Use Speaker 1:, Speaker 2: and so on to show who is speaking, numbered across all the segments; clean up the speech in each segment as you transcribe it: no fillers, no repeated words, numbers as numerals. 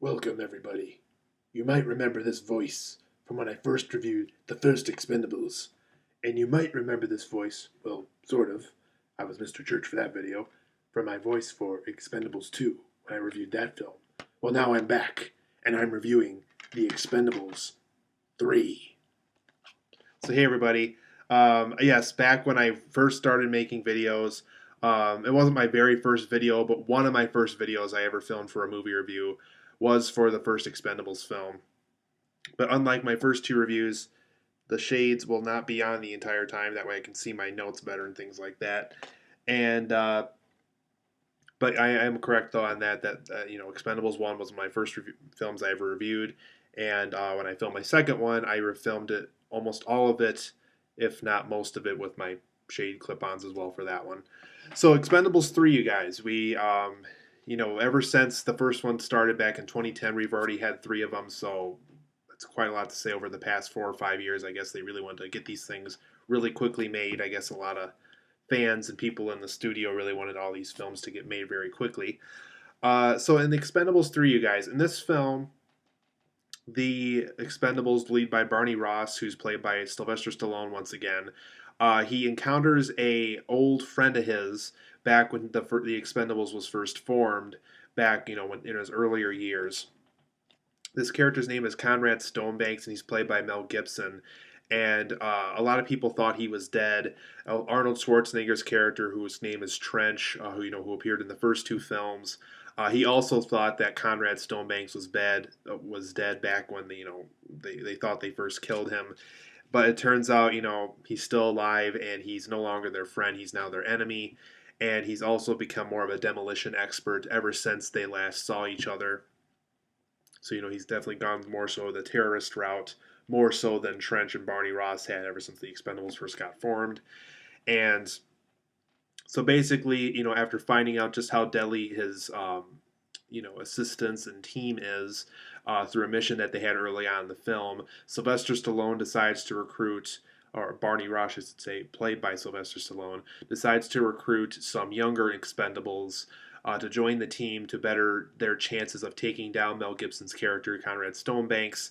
Speaker 1: Welcome, everybody. You might remember this voice from when I first reviewed the first Expendables. And you might remember this voice, well, sort of. I was Mr. Church for that video, from my voice for Expendables 2 when I reviewed that film. Well, now I'm back, and I'm reviewing The Expendables 3.
Speaker 2: So hey everybody, yes, back when I first started making videos, it wasn't my very first video, but one of my first videos I ever filmed for a movie review was for the first Expendables film. But unlike my first two reviews, the shades will not be on the entire time. That way I can see my notes better and things like that. And but I am correct though on that Expendables 1 was my first films I ever reviewed, and when I filmed my second one, I refilmed it, almost all of it, if not most of it, with my shade clip-ons as well for that one. So Expendables 3, you guys, we ever since the first one started back in 2010, we've already had three of them, so that's quite a lot to say over the past 4 or 5 years. I guess they really wanted to get these things really quickly made. I guess a lot of fans and people in the studio really wanted all these films to get made very quickly. So in the Expendables 3, you guys, in this film, the Expendables lead by Barney Ross, who's played by Sylvester Stallone once again. He encounters a old friend of his back when the Expendables was first formed, back when, in his earlier years. This character's name is Conrad Stonebanks, and he's played by Mel Gibson. And a lot of people thought he was dead. Arnold Schwarzenegger's character, whose name is Trench, who appeared in the first two films, he also thought that Conrad Stonebanks was dead back when they thought they first killed him. But it turns out he's still alive, and he's no longer their friend. He's now their enemy, and he's also become more of a demolition expert ever since they last saw each other. So he's definitely gone more so the terrorist route, more so than Trench and Barney Ross had ever since the Expendables first got formed. And so basically, after finding out just how deadly his assistants and team is, through a mission that they had early on in the film, Sylvester Stallone decides to recruit, or Barney Ross, I should say, played by Sylvester Stallone, decides to recruit some younger Expendables to join the team to better their chances of taking down Mel Gibson's character, Conrad Stonebanks.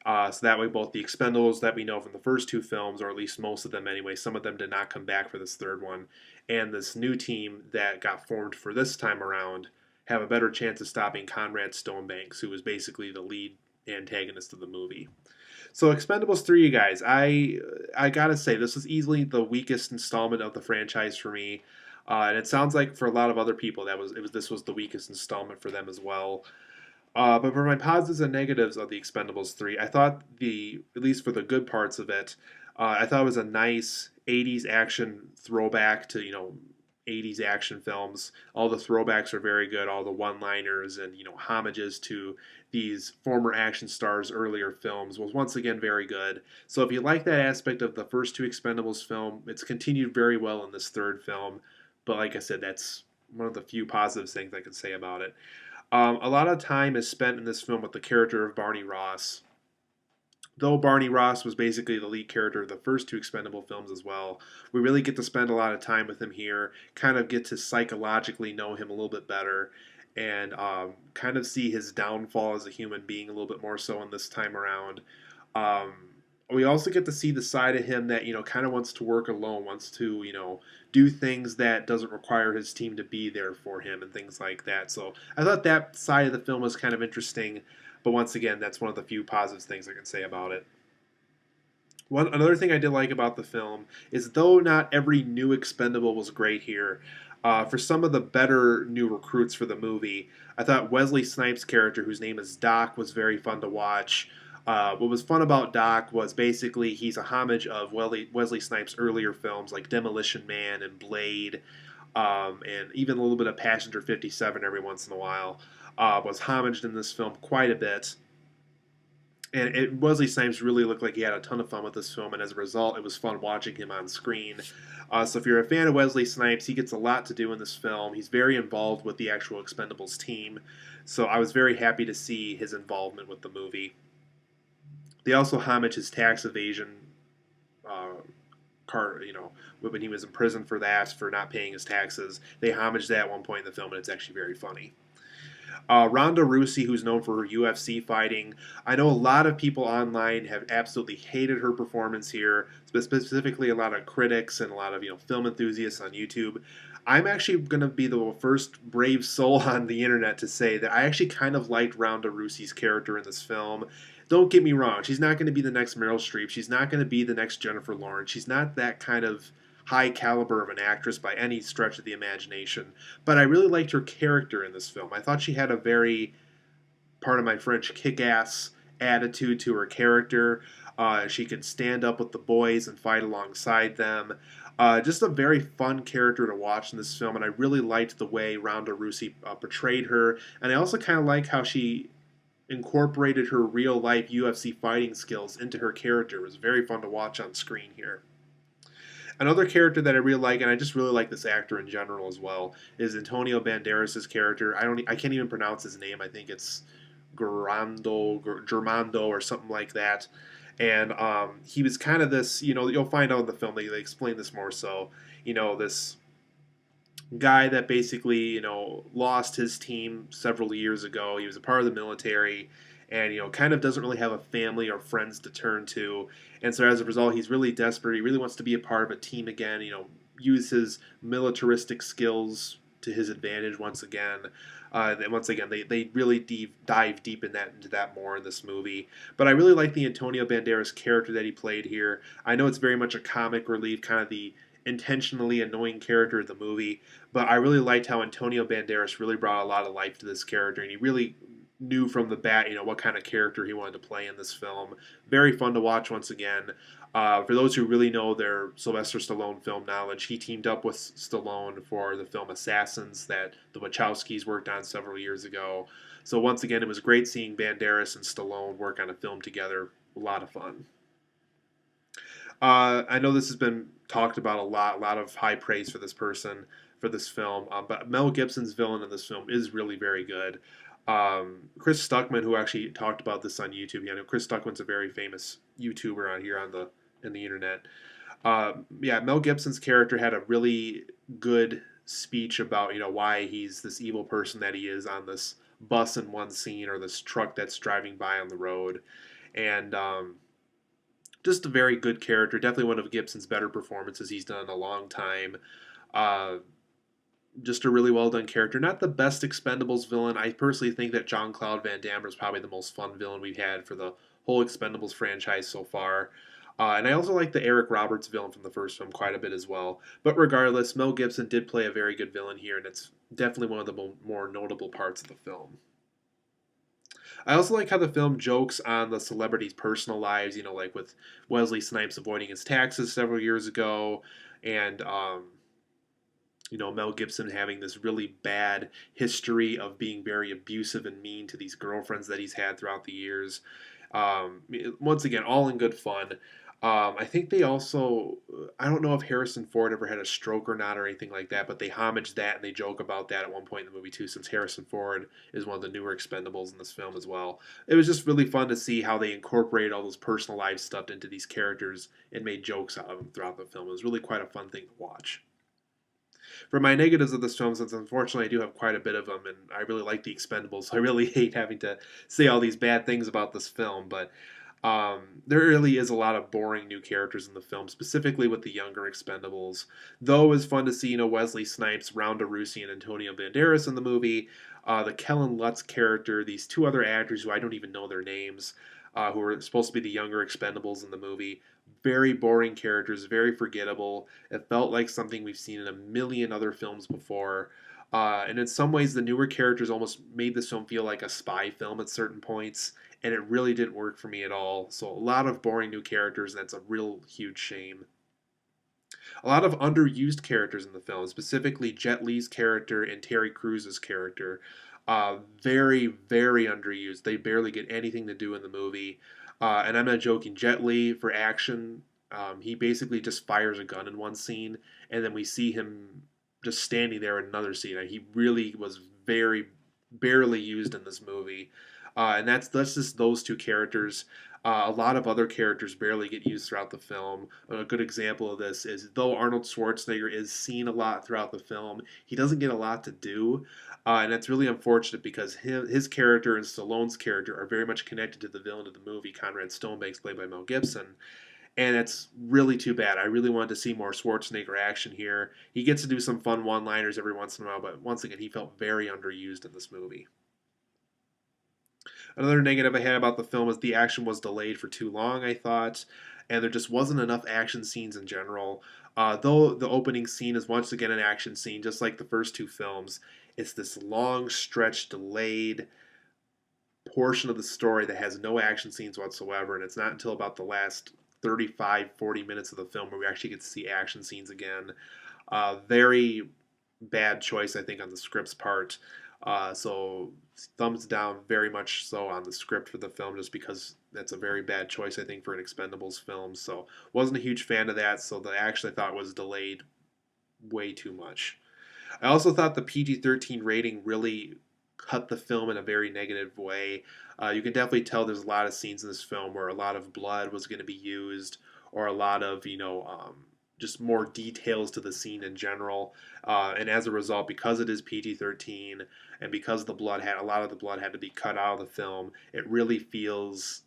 Speaker 2: So that way, both the Expendables that we know from the first two films, or at least most of them anyway, some of them did not come back for this third one, and this new team that got formed for this time around have a better chance of stopping Conrad Stonebanks, who was basically the lead antagonist of the movie. So Expendables 3, you guys, I gotta say, this was easily the weakest installment of the franchise for me. And it sounds like for a lot of other people this was the weakest installment for them as well. But for my positives and negatives of the Expendables 3, I thought at least for the good parts of it, I thought it was a nice 80s action throwback to 80s action films. All the throwbacks are very good. All the one-liners and homages to these former action stars' earlier films was once again very good. So if you like that aspect of the first two Expendables film, it's continued very well in this third film. But like I said, that's one of the few positive things I could say about it. A lot of time is spent in this film with the character of Barney Ross. Though Barney Ross was basically the lead character of the first two Expendable films as well, we really get to spend a lot of time with him here, kind of get to psychologically know him a little bit better, and kind of see his downfall as a human being a little bit more so in this time around. Um, we also get to see the side of him that kind of wants to work alone, wants to do things that doesn't require his team to be there for him and things like that. So I thought that side of the film was kind of interesting, but once again, that's one of the few positive things I can say about it. Another thing I did like about the film is, though not every new Expendable was great here, for some of the better new recruits for the movie, I thought Wesley Snipes' character, whose name is Doc, was very fun to watch. What was fun about Doc was basically he's a homage of Wesley Snipes' earlier films like Demolition Man and Blade, and even a little bit of Passenger 57 every once in a while. Was homaged in this film quite a bit. And Wesley Snipes really looked like he had a ton of fun with this film, and as a result, it was fun watching him on screen. So if you're a fan of Wesley Snipes, he gets a lot to do in this film. He's very involved with the actual Expendables team, so I was very happy to see his involvement with the movie. They also homage his tax evasion when he was in prison for not paying his taxes. They homage that at one point in the film, and it's actually very funny. Ronda Rousey, who's known for her UFC fighting, I know a lot of people online have absolutely hated her performance here, specifically a lot of critics and a lot of film enthusiasts on YouTube. I'm actually going to be the first brave soul on the internet to say that I actually kind of liked Ronda Rousey's character in this film. Don't get me wrong, she's not going to be the next Meryl Streep. She's not going to be the next Jennifer Lawrence. She's not that kind of high caliber of an actress by any stretch of the imagination. But I really liked her character in this film. I thought she had a very, pardon my French, kick-ass attitude to her character. She could stand up with the boys and fight alongside them. Just a very fun character to watch in this film, and I really liked the way Ronda Rousey portrayed her. And I also kind of like how she incorporated her real-life UFC fighting skills into her character. It was very fun to watch on screen here. Another character that I really like, and I just really like this actor in general as well, is Antonio Banderas' character. I can't even pronounce his name. I think it's Germando or something like that. And he was kind of this, you'll find out in the film, they explain this more so, this guy that basically, lost his team several years ago. He was a part of the military and, kind of doesn't really have a family or friends to turn to. And so as a result, he's really desperate. He really wants to be a part of a team again, use his militaristic skills to his advantage once again. And once again, they really dive deep into that more in this movie. But I really like the Antonio Banderas character that he played here. I know it's very much a comic relief, kind of the intentionally annoying character of the movie, but I really liked how Antonio Banderas really brought a lot of life to this character, and he really knew from the bat, what kind of character he wanted to play in this film. Very fun to watch once again. For those who really know their Sylvester Stallone film knowledge, he teamed up with Stallone for the film Assassins that the Wachowskis worked on several years ago. So once again, it was great seeing Banderas and Stallone work on a film together. A lot of fun. I know this has been talked about a lot of high praise for this person, for this film, but Mel Gibson's villain in this film is really very good. Chris Stuckman, who actually talked about this on YouTube, Chris Stuckman's a very famous YouTuber on here in the internet. Mel Gibson's character had a really good speech about why he's this evil person that he is on this bus in one scene, or this truck that's driving by on the road, and just a very good character. Definitely one of Gibson's better performances he's done in a long time. Just a really well done character. Not the best Expendables villain. I personally think that Jean-Claude Van Damme was probably the most fun villain we've had for the whole Expendables franchise so far. And I also like the Eric Roberts villain from the first film quite a bit as well. But regardless, Mel Gibson did play a very good villain here, and it's definitely one of the more notable parts of the film. I also like how the film jokes on the celebrities' personal lives, like with Wesley Snipes avoiding his taxes several years ago, and Mel Gibson having this really bad history of being very abusive and mean to these girlfriends that he's had throughout the years. Once again, all in good fun. I think they also, I don't know if Harrison Ford ever had a stroke or not or anything like that, but they homage that and they joke about that at one point in the movie too, since Harrison Ford is one of the newer Expendables in this film as well. It was just really fun to see how they incorporated all those personal life stuff into these characters and made jokes out of them throughout the film. It was really quite a fun thing to watch. For my negatives of this film, since unfortunately I do have quite a bit of them, and I really like the Expendables, so I really hate having to say all these bad things about this film, but there really is a lot of boring new characters in the film, specifically with the younger Expendables. Though it was fun to see, Wesley Snipes, Ronda Rousey, and Antonio Banderas in the movie. The Kellen Lutz character, these two other actors who I don't even know their names, who are supposed to be the younger Expendables in the movie. Very boring characters, very forgettable. It felt like something we've seen in a million other films before. And in some ways, the newer characters almost made this film feel like a spy film at certain points, and it really didn't work for me at all. So a lot of boring new characters, and that's a real huge shame. A lot of underused characters in the film, specifically Jet Li's character and Terry Crews's character. Very, very underused. They barely get anything to do in the movie. And I'm not joking. Jet Li, for action, he basically just fires a gun in one scene, and then we see him just standing there in another scene. He really was very barely used in this movie. And that's just those two characters. A lot of other characters barely get used throughout the film. A good example of this is though Arnold Schwarzenegger is seen a lot throughout the film, he doesn't get a lot to do. And that's really unfortunate because his character and Stallone's character are very much connected to the villain of the movie, Conrad Stonebanks, played by Mel Gibson. And it's really too bad. I really wanted to see more Schwarzenegger action here. He gets to do some fun one-liners every once in a while, but once again, he felt very underused in this movie. Another negative I had about the film is the action was delayed for too long, I thought, and there just wasn't enough action scenes in general. Though the opening scene is once again an action scene, just like the first two films, it's this long stretch, delayed portion of the story that has no action scenes whatsoever, and it's not until about the last 35-40 minutes of the film where we actually get to see action scenes again. Very bad choice, I think, on the script's part. So thumbs down very much so on the script for the film, just because that's a very bad choice, I think, for an Expendables film. So wasn't a huge fan of that. So the action I thought was delayed way too much. I also thought the PG-13 rating really cut the film in a very negative way. You can definitely tell there's a lot of scenes in this film where a lot of blood was going to be used, or a lot of just more details to the scene in general. And as a result, because it is PG-13 and because a lot of the blood had to be cut out of the film, it really feels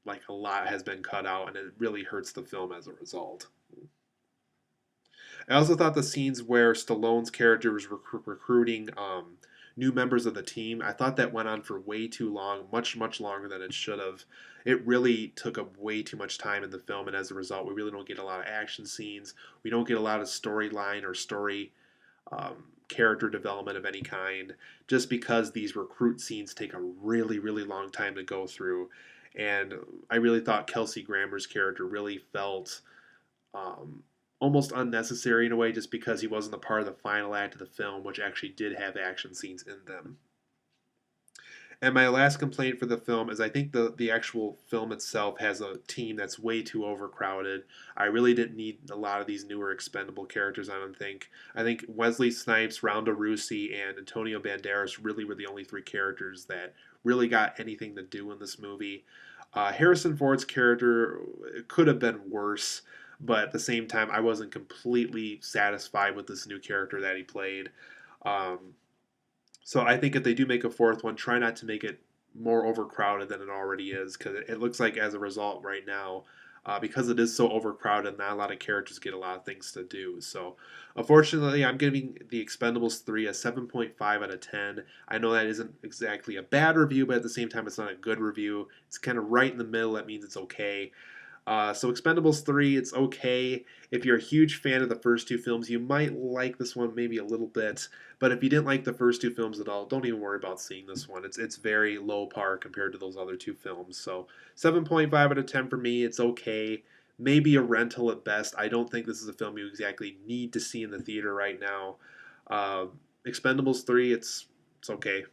Speaker 2: like a lot has been cut out, and it really hurts the film as a result. I also thought the scenes where Stallone's character was recruiting new members of the team, I thought that went on for way too long, much, much longer than it should have. It really took up way too much time in the film, and as a result, we really don't get a lot of action scenes. We don't get a lot of storyline or story character development of any kind, just because these recruit scenes take a really, really long time to go through. And I really thought Kelsey Grammer's character really felt almost unnecessary in a way, just because he wasn't a part of the final act of the film, which actually did have action scenes in them. And my last complaint for the film is I think the actual film itself has a team that's way too overcrowded. I really didn't need a lot of these newer expendable characters, I don't think. I think Wesley Snipes, Ronda Rousey, and Antonio Banderas really were the only three characters that really got anything to do in this movie. Harrison Ford's character could have been worse, but at the same time, I wasn't completely satisfied with this new character that he played. Um, so I think if they do make a fourth one, try not to make it more overcrowded than it already is, because it looks like as a result right now, because it is so overcrowded, not a lot of characters get a lot of things to do. So unfortunately, I'm giving the Expendables 3 a 7.5 out of 10. I know that isn't exactly a bad review, but at the same time, it's not a good review. It's kind of right in the middle. That means it's okay. So Expendables 3, it's okay. If you're a huge fan of the first two films, you might like this one maybe a little bit. But if you didn't like the first two films at all, don't even worry about seeing this one. It's very low par compared to those other two films. So 7.5 out of 10 for me, it's okay. Maybe a rental at best. I don't think this is a film you exactly need to see in the theater right now. Expendables 3, it's okay.